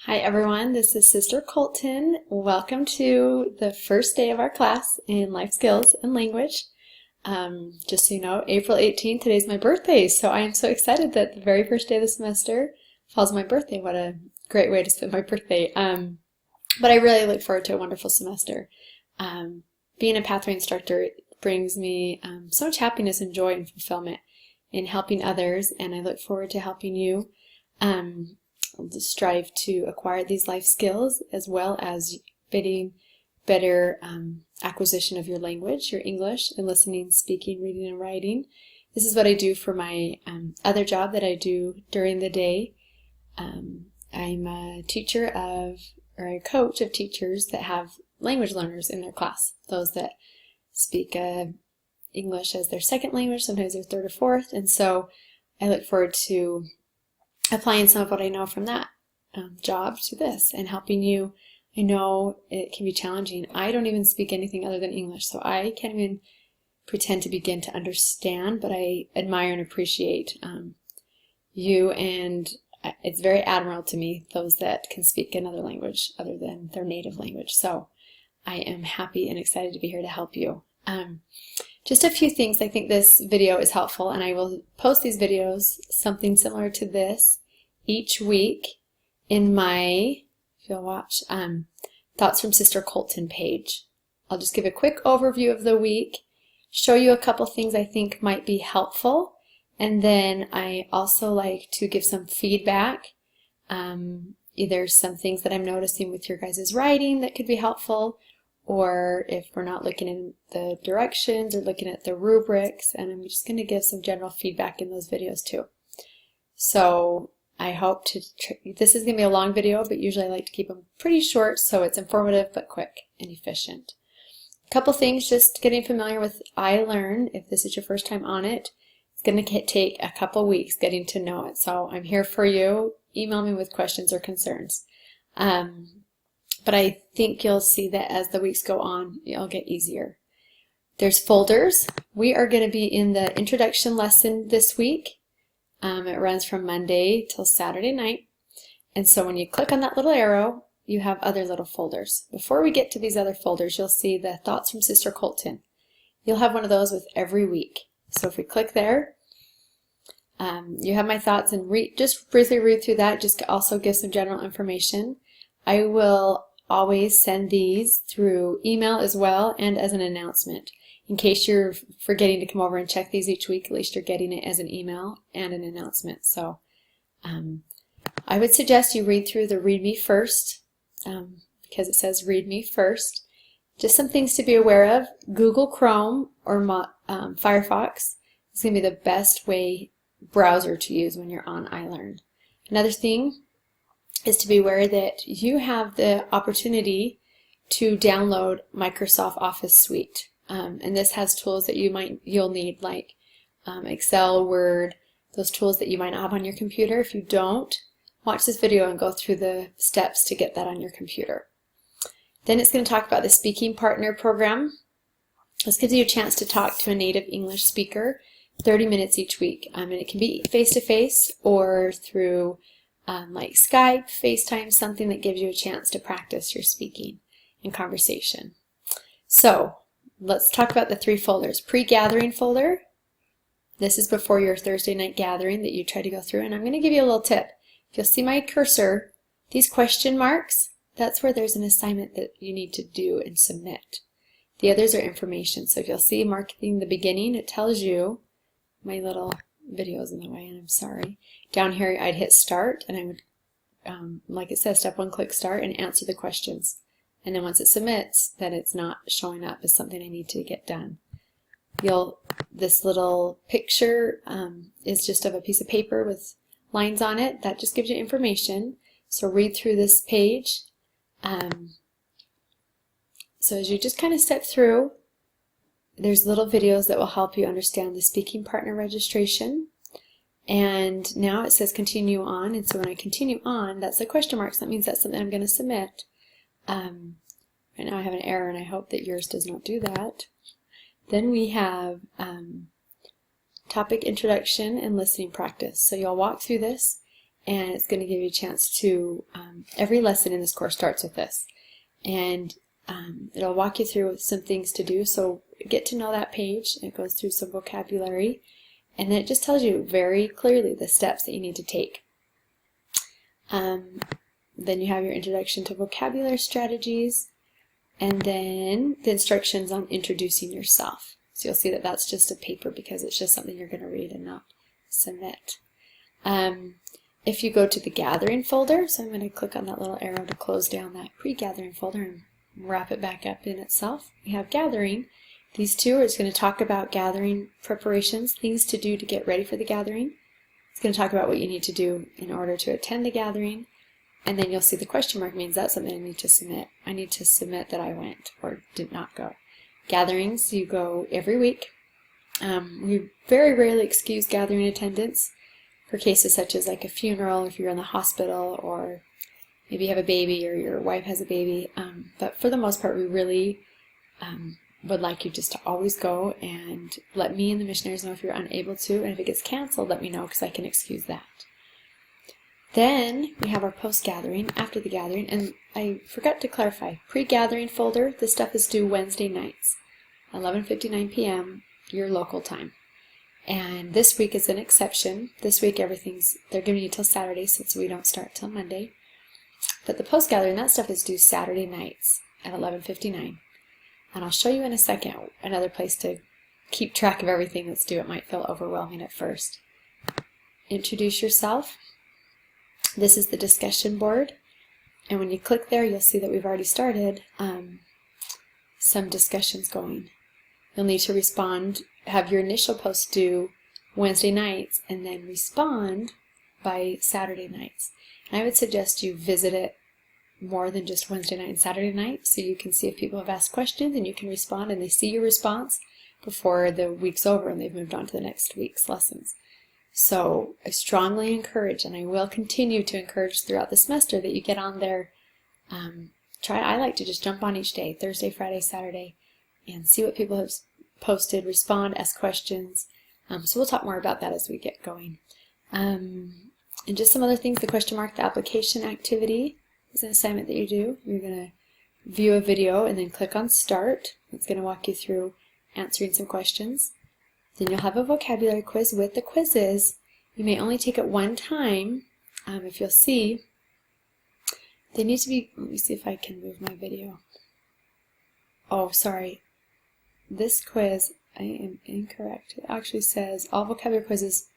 Hi everyone, this is Sister Colton. Welcome to the first day of our class in Life Skills and Language. Just so you know, April 18th, today's my birthday, so I am so excited that the very first day of the semester falls on my birthday. What a great way to spend my birthday. But I really look forward to a wonderful semester. Being a pathway instructor brings me so much happiness and joy and fulfillment in helping others, and I look forward to helping you. I'll strive to acquire these life skills as well as getting better acquisition of your language, your English, and listening, speaking, reading, and writing. This is what I do for my other job that I do during the day. I'm a teacher or a coach of teachers that have language learners in their class, those that speak English as their second language, sometimes their third or fourth, and so I look forward to applying some of what I know from that job to this and helping you. I know it can be challenging. I don't even speak anything other than English, so I can't even pretend to begin to understand, but I admire and appreciate you, and it's very admirable to me, those that can speak another language other than their native language. So I am happy and excited to be here to help you. Just a few things. I think this video is helpful, and I will post these videos, something similar to this, each week in my, if you'll watch, Thoughts from Sister Colton page. I'll just give a quick overview of the week, show you a couple things I think might be helpful, and then I also like to give some feedback, either some things that I'm noticing with your guys' writing that could be helpful, or if we're not looking in the directions or looking at the rubrics, and I'm just going to give some general feedback in those videos too. So I hope to, this is going to be a long video, but usually I like to keep them pretty short so it's informative but quick and efficient. A couple things, just getting familiar with iLearn. If this is your first time on it, it's going to take a couple weeks getting to know it. So I'm here for you. Email me with questions or concerns. But I think you'll see that as the weeks go on, it'll get easier. There's folders. We are going to be in the introduction lesson this week. It runs from Monday till Saturday night. And so when you click on that little arrow, you have other little folders. Before we get to these other folders, you'll see the Thoughts from Sister Colton. You'll have one of those with every week. So if we click there, you have my thoughts, and just briefly read through that. Just also give some general information. I will always send these through email as well and as an announcement. In case you're forgetting to come over and check these each week, at least you're getting it as an email and an announcement. So I would suggest you read through the Read Me First, because it says Read Me First. Just some things to be aware of. Google Chrome or Firefox is going to be the best browser to use when you're on iLearn. Another thing is to be aware that you have the opportunity to download Microsoft Office Suite. And this has tools that you'll need, like Excel, Word, those tools that you might not have on your computer. If you don't, watch this video and go through the steps to get that on your computer. Then it's going to talk about the Speaking Partner Program. This gives you a chance to talk to a native English speaker 30 minutes each week. And it can be face-to-face or through like Skype, FaceTime, something that gives you a chance to practice your speaking and conversation. So let's talk about the three folders. Pre-gathering folder. This is before your Thursday night gathering that you try to go through. And I'm going to give you a little tip. If you'll see my cursor, these question marks, that's where there's an assignment that you need to do and submit. The others are information. So if you'll see marking the beginning, it tells you, my little video's in the way and I'm sorry. Down here I'd hit start, and I would, like it says, step 1, click start and answer the questions. And then once it submits, then it's not showing up as something I need to get done. This little picture is just of a piece of paper with lines on it. That just gives you information. So read through this page. So as you just kind of step through, there's little videos that will help you understand the Speaking Partner registration. And now it says continue on, and so when I continue on, that's the question marks. That means that's something I'm going to submit. Right now I have an error, and I hope that yours does not do that. Then we have topic introduction and listening practice. So you'll walk through this, and it's going to give you a chance to, every lesson in this course starts with this. And it'll walk you through some things to do. So get to know that page. It goes through some vocabulary, and then it just tells you very clearly the steps that you need to take. Then you have your introduction to vocabulary strategies, and then the instructions on introducing yourself. So you'll see that that's just a paper because it's just something you're going to read and not submit. If you go to the gathering folder, so I'm going to click on that little arrow to close down that pre-gathering folder and wrap it back up in itself. We have gathering. These two are going to talk about gathering preparations, things to do to get ready for the gathering. It's going to talk about what you need to do in order to attend the gathering. And then you'll see the question mark means that's something I need to submit. I need to submit that I went or did not go. Gatherings, you go every week. We very rarely excuse gathering attendance for cases such as like a funeral, if you're in the hospital, or maybe you have a baby or your wife has a baby. But for the most part, we really would like you just to always go and let me and the missionaries know if you're unable to. And if it gets canceled, let me know because I can excuse that. Then we have our post-gathering, after the gathering, and I forgot to clarify, pre-gathering folder, this stuff is due Wednesday nights, 11:59 p.m. your local time. And this week is an exception. This week they're giving you till Saturday since we don't start till Monday. But the post-gathering, that stuff is due Saturday nights at 11:59. And I'll show you in a second another place to keep track of everything that's due. It might feel overwhelming at first. Introduce yourself. This is the discussion board, and when you click there, you'll see that we've already started some discussions going. You'll need to respond, have your initial post due Wednesday nights, and then respond by Saturday nights. And I would suggest you visit it more than just Wednesday night and Saturday night, so you can see if people have asked questions, and you can respond, and they see your response before the week's over and they've moved on to the next week's lessons. So I strongly encourage, and I will continue to encourage throughout the semester, that you get on there. I like to just jump on each day, Thursday, Friday, Saturday, and see what people have posted, respond, ask questions. So we'll talk more about that as we get going. And just some other things, the question mark, the application activity is an assignment that you do. You're going to view a video and then click on Start. It's going to walk you through answering some questions. Then you'll have a vocabulary quiz. With the quizzes, you may only take it one time. If you'll see, they need to be, let me see if I can move my video. Oh, sorry. This quiz, I am incorrect. It actually says all vocabulary quizzes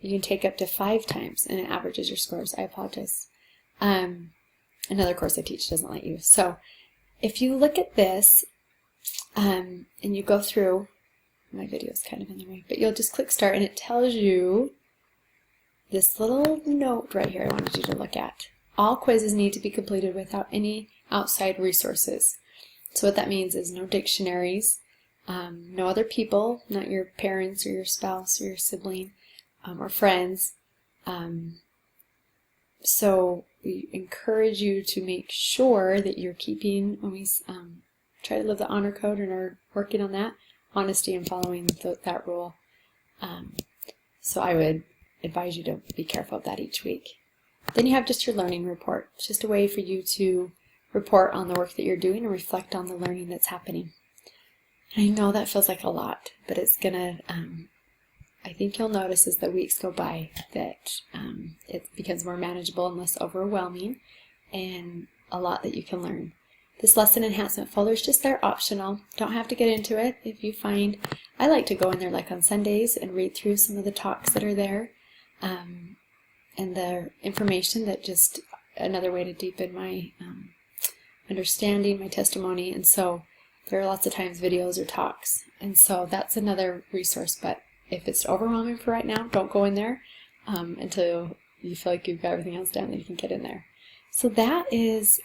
you can take up to 5 times, and it averages your scores. I apologize. Another course I teach doesn't let you. So if you look at this and you go through, my video is kind of in the way, but you'll just click Start, and it tells you this little note right here I wanted you to look at. All quizzes need to be completed without any outside resources. So what that means is no dictionaries, no other people, not your parents or your spouse or your sibling or friends. So we encourage you to make sure that you're keeping, when we try to live the honor code and are working on that, honesty and following that rule. So I would advise you to be careful of that each week. Then you have just your learning report. It's just a way for you to report on the work that you're doing and reflect on the learning that's happening. I know that feels like a lot, but it's gonna, I think you'll notice as the weeks go by that it becomes more manageable and less overwhelming, and a lot that you can learn. This lesson enhancement folder is just there optional. Don't have to get into it. If you find, I like to go in there like on Sundays and read through some of the talks that are there, and the information, that just another way to deepen my understanding, my testimony. And so there are lots of times videos or talks, and so that's another resource. But if it's overwhelming for right now, don't go in there until you feel like you've got everything else down, then you can get in there. So that is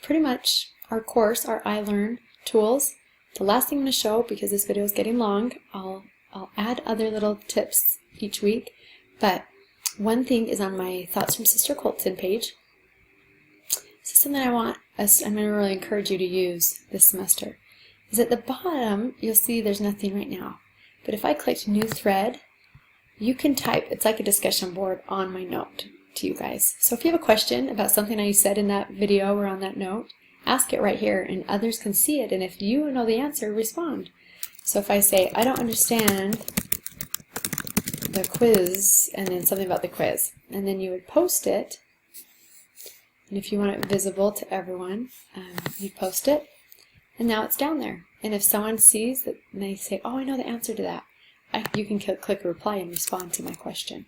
pretty much our course, our iLearn tools. The last thing I'm going to show, because this video is getting long, I'll add other little tips each week, but one thing is on my Thoughts from Sister Colton page. This is something I'm going to really encourage you to use this semester. Is at the bottom, you'll see there's nothing right now. But if I clicked New Thread, you can type, it's like a discussion board on my note to you guys. So if you have a question about something I said in that video or on that note, ask it right here and others can see it, and if you know the answer, respond. So if I say, I don't understand the quiz, and then something about the quiz, and then you would post it, and if you want it visible to everyone, you post it, and now it's down there. And if someone sees that and they say, oh, I know the answer to that, you can click reply and respond to my question.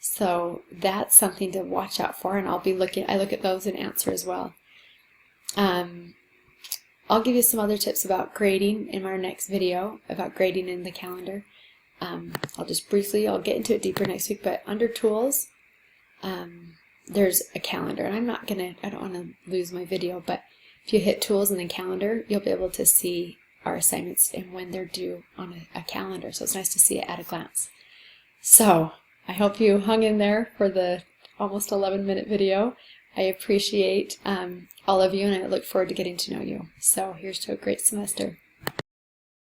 So that's something to watch out for, and I look at those and answer as well. I'll give you some other tips about grading in our next video, about grading in the calendar. I'll get into it deeper next week, but under tools, there's a calendar, and I don't want to lose my video, but if you hit tools and then calendar, you'll be able to see our assignments and when they're due on a calendar, so it's nice to see it at a glance. So I hope you hung in there for the almost 11-minute video. I appreciate all of you, and I look forward to getting to know you. So here's to a great semester.